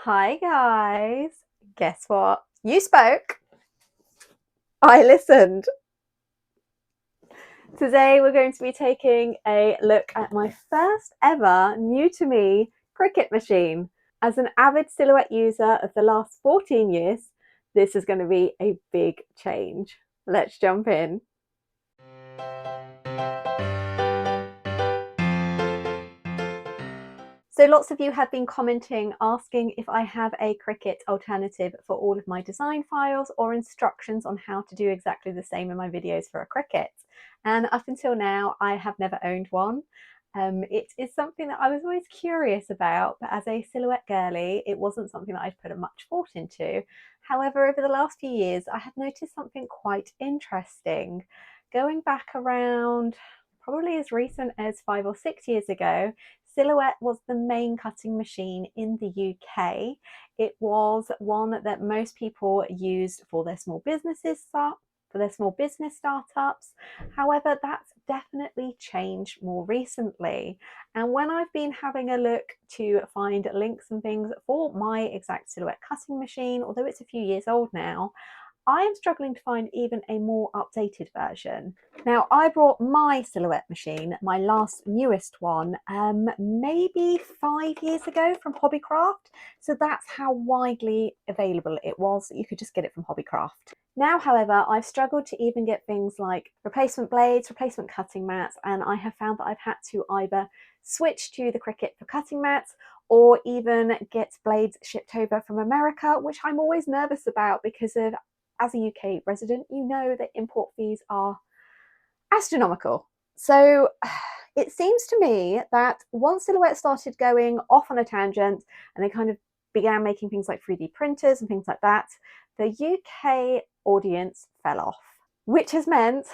Hi guys, guess what? You spoke, I listened. Today we're going to be taking a look at my first ever new to me Cricut machine. As an avid Silhouette user of the last 14 years, this is going to be a big change. Let's jump in. So lots of you have been commenting, asking if I have a Cricut alternative for all of my design files or instructions on how to do exactly the same in my videos for a Cricut. And up until now, I have never owned one. It is something that I was always curious about, but as a Silhouette girly, it wasn't something that I'd put much thought into. However, over the last few years, I have noticed something quite interesting. Going back around probably as recent as 5 or 6 years ago, Silhouette was the main cutting machine in the UK. It was one that most people used for their small businesses, for their small business startups. However, that's definitely changed more recently. And when I've been having a look to find links and things for my exact Silhouette cutting machine, although it's a few years old now, I am struggling to find even a more updated version. Now, I brought my Silhouette machine, my last newest one, maybe 5 years ago from Hobbycraft. So that's how widely available it was. You could just get it from Hobbycraft. Now, however, I've struggled to even get things like replacement blades, replacement cutting mats, and I have found that I've had to either switch to the Cricut for cutting mats or even get blades shipped over from America, which I'm always nervous about because of, as a UK resident, you know that import fees are astronomical. So it seems to me that once Silhouette started going off on a tangent and they kind of began making things like 3D printers and things like that, the UK audience fell off, which has meant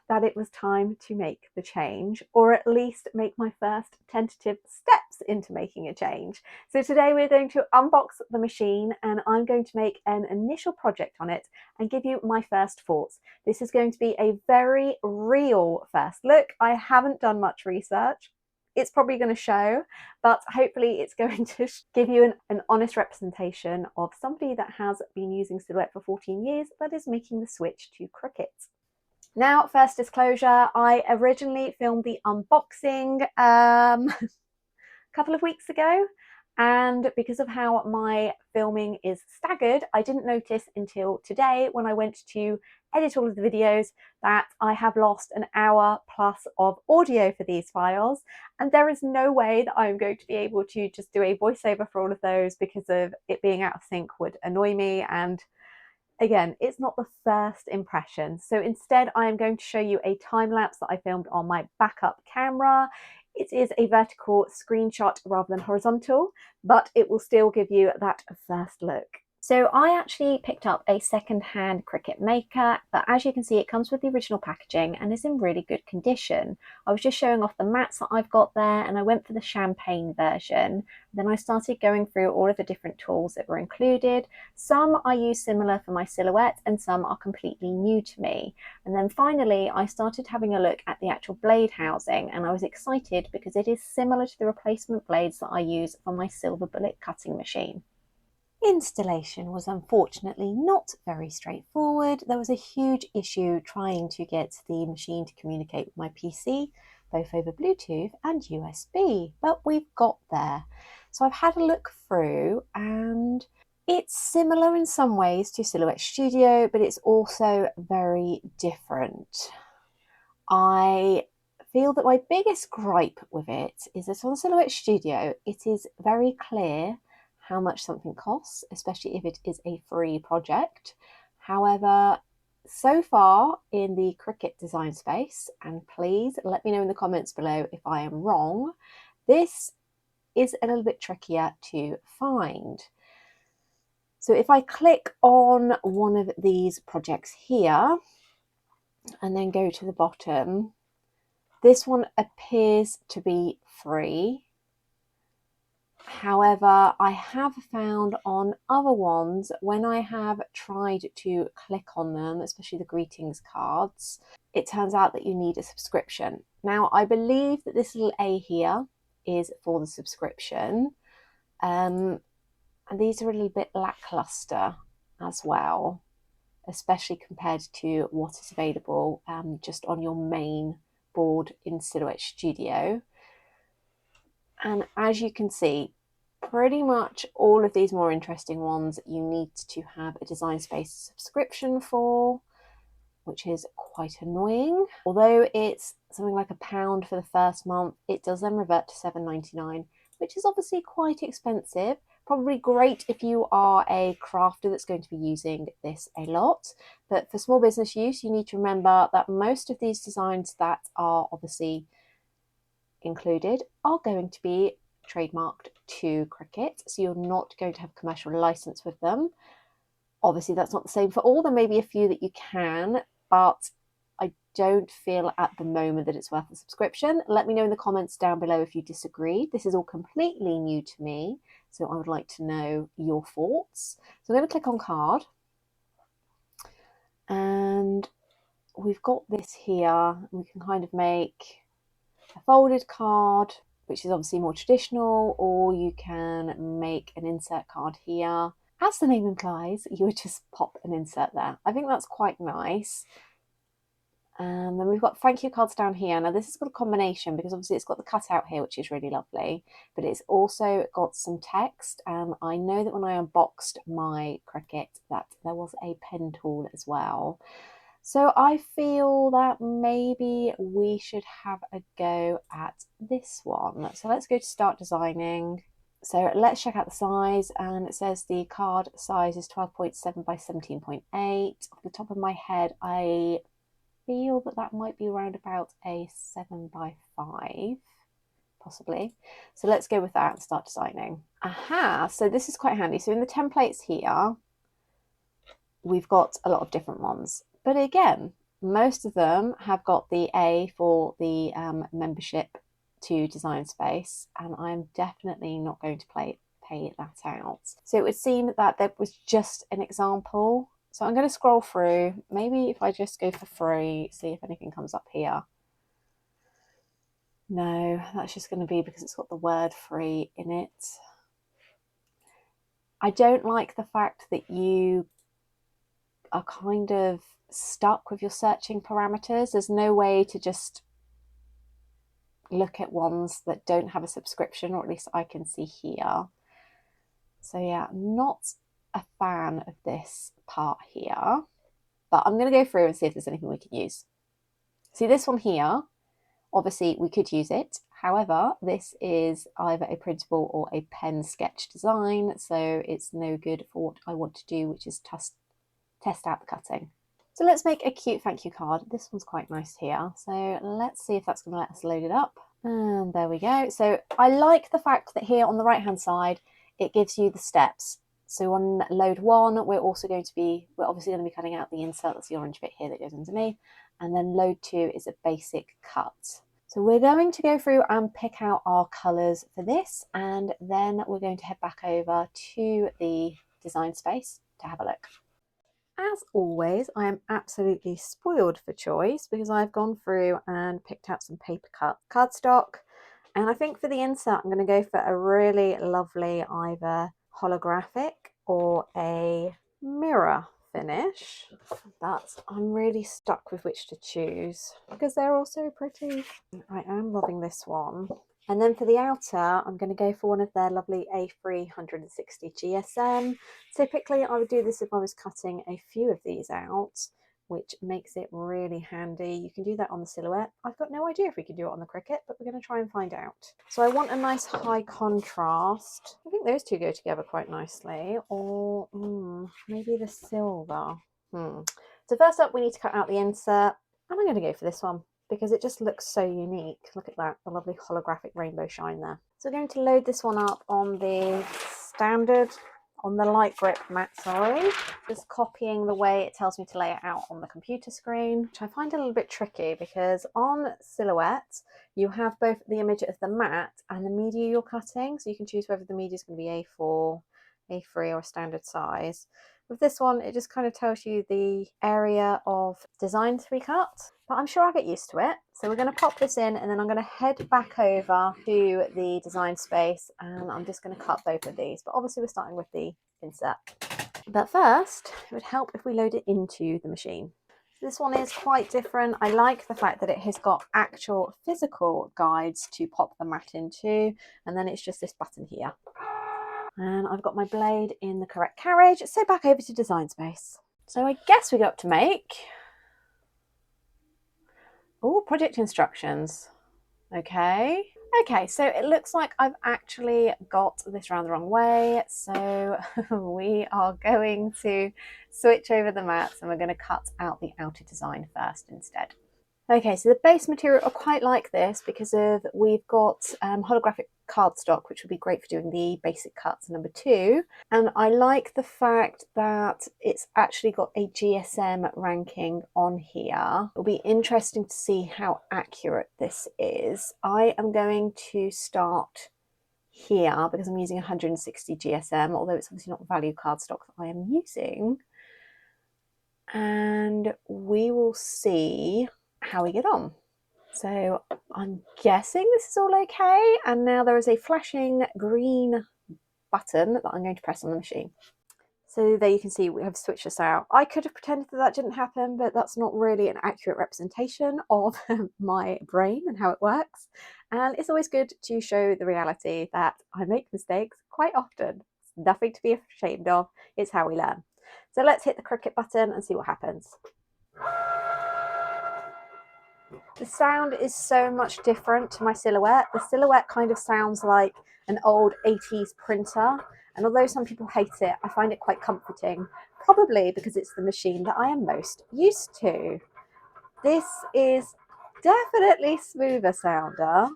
that it was time to make the change, or at least make my first tentative steps into making a change. So today we're going to unbox the machine and I'm going to make an initial project on it and give you my first thoughts. This is going to be a very real first look. I haven't done much research. It's probably going to show, but hopefully it's going to give you an honest representation of somebody that has been using Silhouette for 14 years that is making the switch to Cricut. Now, first disclosure, I originally filmed the unboxing a couple of weeks ago, and because of how my filming is staggered, I didn't notice until today when I went to edit all of the videos that I have lost an hour plus of audio for these files, and there is no way that I'm going to be able to just do a voiceover for all of those because of it being out of sync would annoy me, and again, it's not the first impression. So instead, I am going to show you a time lapse that I filmed on my backup camera. It is a vertical screenshot rather than horizontal, but it will still give you that first look. So I actually picked up a second-hand Cricut Maker, but as you can see, it comes with the original packaging and is in really good condition. I was just showing off the mats that I've got there, and I went for the champagne version. Then I started going through all of the different tools that were included. Some I use similar for my Silhouette and some are completely new to me. And then finally, I started having a look at the actual blade housing, and I was excited because it is similar to the replacement blades that I use for my silver bullet cutting machine. Installation was unfortunately not very straightforward. There was a huge issue trying to get the machine to communicate with my PC, both over Bluetooth and USB, but we've got there. So I've had a look through and it's similar in some ways to Silhouette Studio, but it's also very different. I feel that my biggest gripe with it is that on Silhouette Studio, it is very clear how much something costs, especially if it is a free project. However, so far in the Cricut design space, and please let me know in the comments below if I am wrong, this is a little bit trickier to find. So if I click on one of these projects here and then go to the bottom, this one appears to be free. However, I have found on other ones, when I have tried to click on them, especially the greetings cards, it turns out that you need a subscription. Now, I believe that this little A here is for the subscription. And these are a little bit lackluster as well, especially compared to what is available just on your main board in Silhouette Studio. And as you can see, pretty much all of these more interesting ones you need to have a Design Space subscription for, which is quite annoying. Although it's something like £1 for the first month, it does then revert to £7.99, which is obviously quite expensive. Probably great if you are a crafter that's going to be using this a lot. But for small business use, you need to remember that most of these designs that are obviously included are going to be trademarked to Cricut, so you're not going to have a commercial license with them. Obviously that's not the same for all. There may be a few that you can, but I don't feel at the moment that it's worth the subscription. Let me know in the comments down below if you disagree. This is all completely new to me, so I would like to know your thoughts. So I'm going to click on card, and we've got this here. We can kind of make a folded card, which is obviously more traditional, or you can make an insert card here. As the name implies, you would just pop an insert there. I think that's quite nice. And then we've got thank you cards down here. Now this has got a combination because obviously it's got the cutout here, which is really lovely, but it's also got some text. And I know that when I unboxed my Cricut that there was a pen tool as well. So I feel that maybe we should have a go at this one. So let's go to start designing. So let's check out the size, and it says the card size is 12.7 by 17.8. Off the top of my head, I feel that that might be around about a 7 by 5, possibly. So let's go with that and start designing. Aha, so this is quite handy. So in the templates here, we've got a lot of different ones. But again, most of them have got the A for the membership to Design Space, and I'm definitely not going to pay that out. So it would seem that there was just an example. So I'm going to scroll through. Maybe if I just go for free, see if anything comes up here. No, that's just going to be because it's got the word free in it. I don't like the fact that you are kind of stuck with your searching parameters. There's no way to just look at ones that don't have a subscription, or at least I can see here. So yeah, not a fan of this part here, but I'm going to go through and see if there's anything we can use. See this one here, obviously we could use it. However, this is either a printable or a pen sketch design, so it's no good for what I want to do, which is test out the cutting. So let's make a cute thank you card. This one's quite nice here. So let's see if that's going to let us load it up. And there we go. So I like the fact that here on the right hand side, it gives you the steps. So on load 1, we're obviously going to be cutting out the insert. That's the orange bit here that goes underneath. And then load 2 is a basic cut. So we're going to go through and pick out our colours for this, and then we're going to head back over to the Design Space to have a look. As always, I am absolutely spoiled for choice because I've gone through and picked out some Papercutz cardstock, and I think for the insert I'm going to go for a really lovely either holographic or a mirror finish, but I'm really stuck with which to choose because they're all so pretty. I am loving this one. And then for the outer, I'm going to go for one of their lovely A3 160 GSM. Typically, I would do this if I was cutting a few of these out, which makes it really handy. You can do that on the Silhouette. I've got no idea if we can do it on the Cricut, but we're going to try and find out. So I want a nice high contrast. I think those two go together quite nicely. Or maybe the silver. So first up, we need to cut out the insert. And I'm going to go for this one, because it just looks so unique. Look at that, the lovely holographic rainbow shine there. So we're going to load this one up on the light grip mat, just copying the way it tells me to lay it out on the computer screen, which I find a little bit tricky because on Silhouette, you have both the image of the mat and the media you're cutting. So you can choose whether the media is going to be A4, A3 or a standard size. With this one, it just kind of tells you the area of design to be cut, but I'm sure I'll get used to it. So we're going to pop this in, and then I'm going to head back over to the design space, and I'm just going to cut both of these, but obviously we're starting with the insert. But first, it would help if we load it into the machine. This one is quite different. I like the fact that it has got actual physical guides to pop the mat into, and then it's just this button here. And I've got my blade in the correct carriage, so back over to design space. So I guess we go up to make. Oh, project instructions. Okay. Okay, so it looks like I've actually got this around the wrong way. So we are going to switch over the mats, and we're going to cut out the outer design first instead. Okay, so the base material I quite like this because we've got holographic cardstock, which would be great for doing the basic cuts number 2. And I like the fact that it's actually got a GSM ranking on here. It'll be interesting to see how accurate this is. I am going to start here because I'm using 160 GSM, although it's obviously not value cardstock that I am using. And we will see how we get on. So I'm guessing this is all okay, and now there is a flashing green button that I'm going to press on the machine. So there you can see we have switched this out. I could have pretended that that didn't happen, but that's not really an accurate representation of my brain and how it works. And it's always good to show the reality that I make mistakes quite often. It's nothing to be ashamed of, it's how we learn. So let's hit the Cricut button and see what happens. The sound is so much different to my Silhouette. The Silhouette kind of sounds like an old 80s printer, and although some people hate it, I find it quite comforting, probably because it's the machine that I am most used to. This is definitely smoother sounder.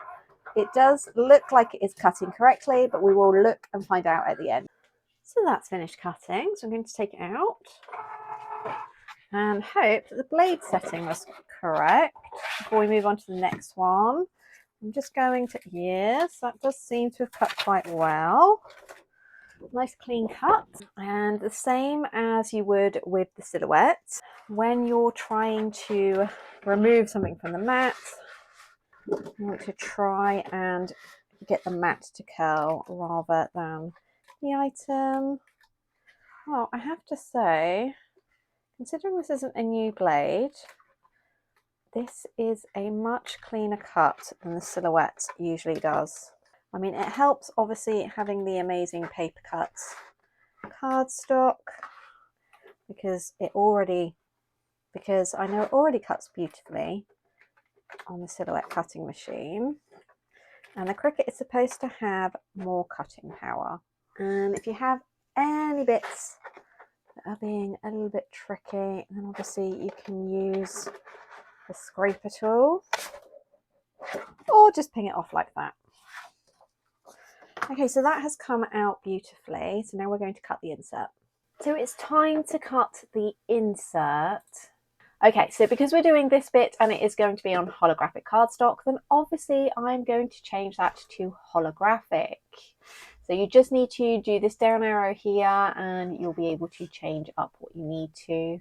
It does look like it is cutting correctly, but we will look and find out at the end. So that's finished cutting, so I'm going to take it out and hope that the blade setting was correct before we move on to the next one. I'm just going to, yes, that does seem to have cut quite well. Nice clean cut. And the same as you would with the Silhouette, when you're trying to remove something from the mat, you want to try and get the mat to curl rather than the item. Well, I have to say, considering this isn't a new blade, this is a much cleaner cut than the Silhouette usually does. I mean, it helps obviously having the amazing Papercutz cardstock because I know it already cuts beautifully on the Silhouette cutting machine. And the Cricut is supposed to have more cutting power. And if you have any bits that are being a little bit tricky, then obviously you can use the scraper tool or just ping it off like that. Okay, so that has come out beautifully. So now we're going to cut the insert. So it's time to cut the insert. Okay, so because we're doing this bit and it is going to be on holographic cardstock, then obviously I'm going to change that to holographic. So you just need to do this down arrow here and you'll be able to change up what you need to.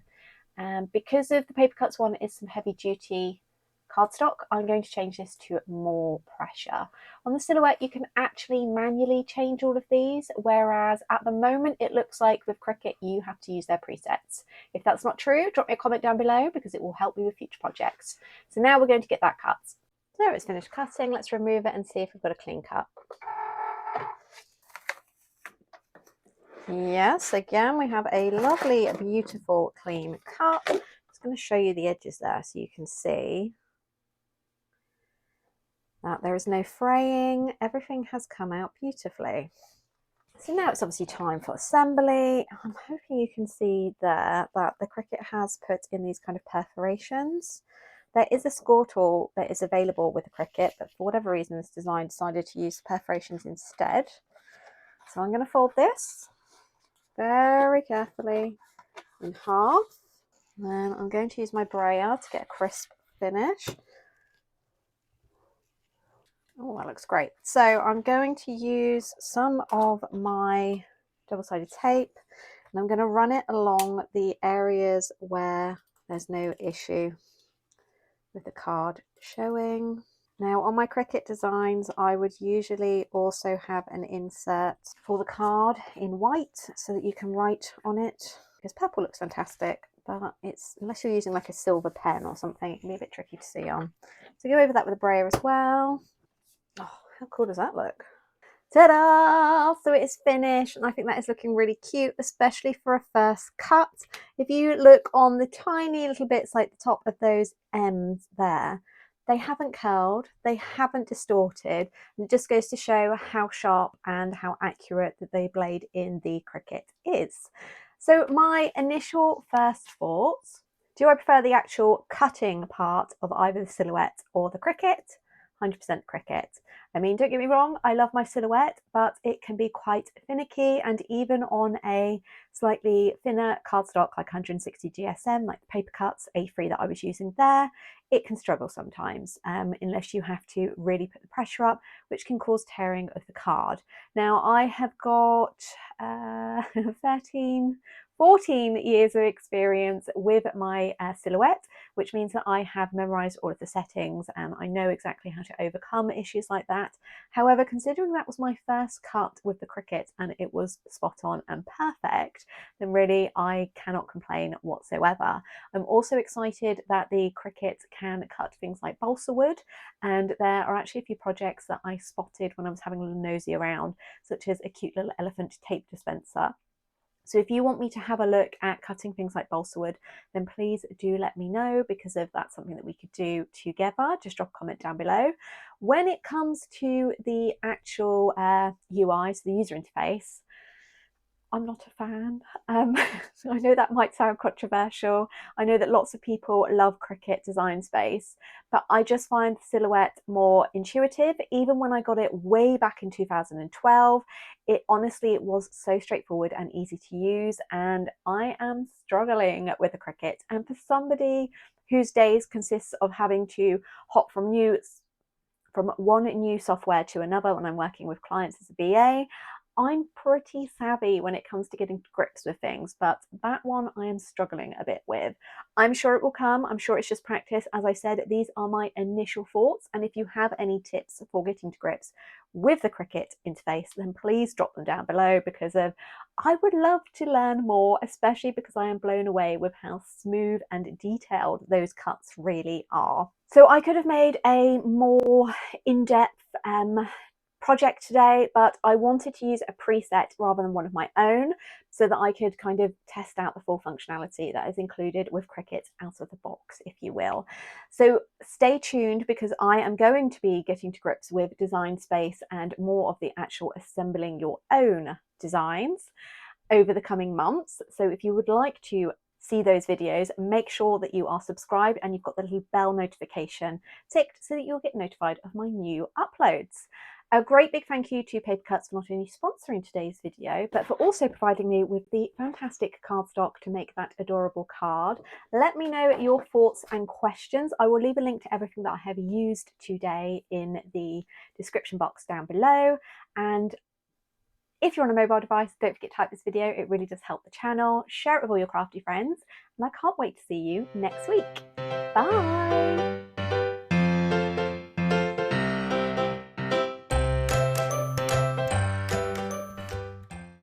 And because of the Papercutz one is some heavy duty cardstock, I'm going to change this to more pressure. On the Silhouette, you can actually manually change all of these, whereas at the moment it looks like with Cricut you have to use their presets. If that's not true, drop me a comment down below because it will help me with future projects. So now we're going to get that cut. So it's finished cutting. Let's remove it and see if we've got a clean cut. Yes, again we have a lovely, beautiful, clean cut. I'm just going to show you the edges there so you can see that there is no fraying. Everything has come out beautifully. So now it's obviously time for assembly. I'm hoping you can see there that the Cricut has put in these kind of perforations. There is a score tool that is available with the Cricut, but for whatever reason this design decided to use perforations instead. So I'm going to fold this very carefully in half. Then I'm going to use my brayer to get a crisp finish. Oh, that looks great. So I'm going to use some of my double-sided tape And I'm going to run it along the areas where there's no issue with the card showing. Now on my Cricut designs, I would usually also have an insert for the card in white so that you can write on it, because purple looks fantastic, but it's, unless you're using like a silver pen or something, it can be a bit tricky to see on. So go over that with a brayer as well. Oh, how cool does that look? Ta-da! So it is finished, and I think that is looking really cute, especially for a first cut. If you look on the tiny little bits like the top of those M's there, they haven't curled, they haven't distorted, and it just goes to show how sharp and how accurate the blade in the Cricut is. So my initial first thoughts, do I prefer the actual cutting part of either the silhouette or the Cricut? 100% Cricut. I mean, don't get me wrong, I love my silhouette, but it can be quite finicky, and even on a slightly thinner cardstock like 160 GSM, like the Papercutz A3 that I was using there, it can struggle sometimes unless you have to really put the pressure up, which can cause tearing of the card. Now, I have got 14 years of experience with my silhouette, which means that I have memorized all of the settings and I know exactly how to overcome issues like that. However, considering that was my first cut with the Cricut and it was spot on and perfect, then really I cannot complain whatsoever. I'm also excited that the Cricut can cut things like balsa wood, and there are actually a few projects that I spotted when I was having a little nosy around, such as a cute little elephant tape dispenser. So if you want me to have a look at cutting things like balsa wood, then please do let me know, because if that's something that we could do together, just drop a comment down below. When it comes to the actual UI, so the user interface, I'm not a fan. I know that might sound controversial. I know that lots of people love Cricut Design Space, but I just find the silhouette more intuitive. Even when I got it way back in 2012, it was so straightforward and easy to use, and I am struggling with the Cricut. And for somebody whose days consists of having to hop from one new software to another when I'm working with clients as a BA, I'm pretty savvy when it comes to getting to grips with things, but that one I am struggling a bit with. I'm sure it will come. I'm sure it's just practice. As I said, these are my initial thoughts, and if you have any tips for getting to grips with the Cricut interface, then please drop them down below, because I would love to learn more, especially because I am blown away with how smooth and detailed those cuts really are. So I could have made a more in-depth project today, but I wanted to use a preset rather than one of my own, so that I could kind of test out the full functionality that is included with Cricut out of the box, if you will. So stay tuned, because I am going to be getting to grips with Design Space and more of the actual assembling your own designs over the coming months. So if you would like to see those videos, make sure that you are subscribed and you've got the little bell notification ticked so that you'll get notified of my new uploads. A great big thank you to Papercutz for not only sponsoring today's video, but for also providing me with the fantastic cardstock to make that adorable card. Let me know your thoughts and questions. I will leave a link to everything that I have used today in the description box down below. And if you're on a mobile device, don't forget to like this video. It really does help the channel. Share it with all your crafty friends. And I can't wait to see you next week. Bye!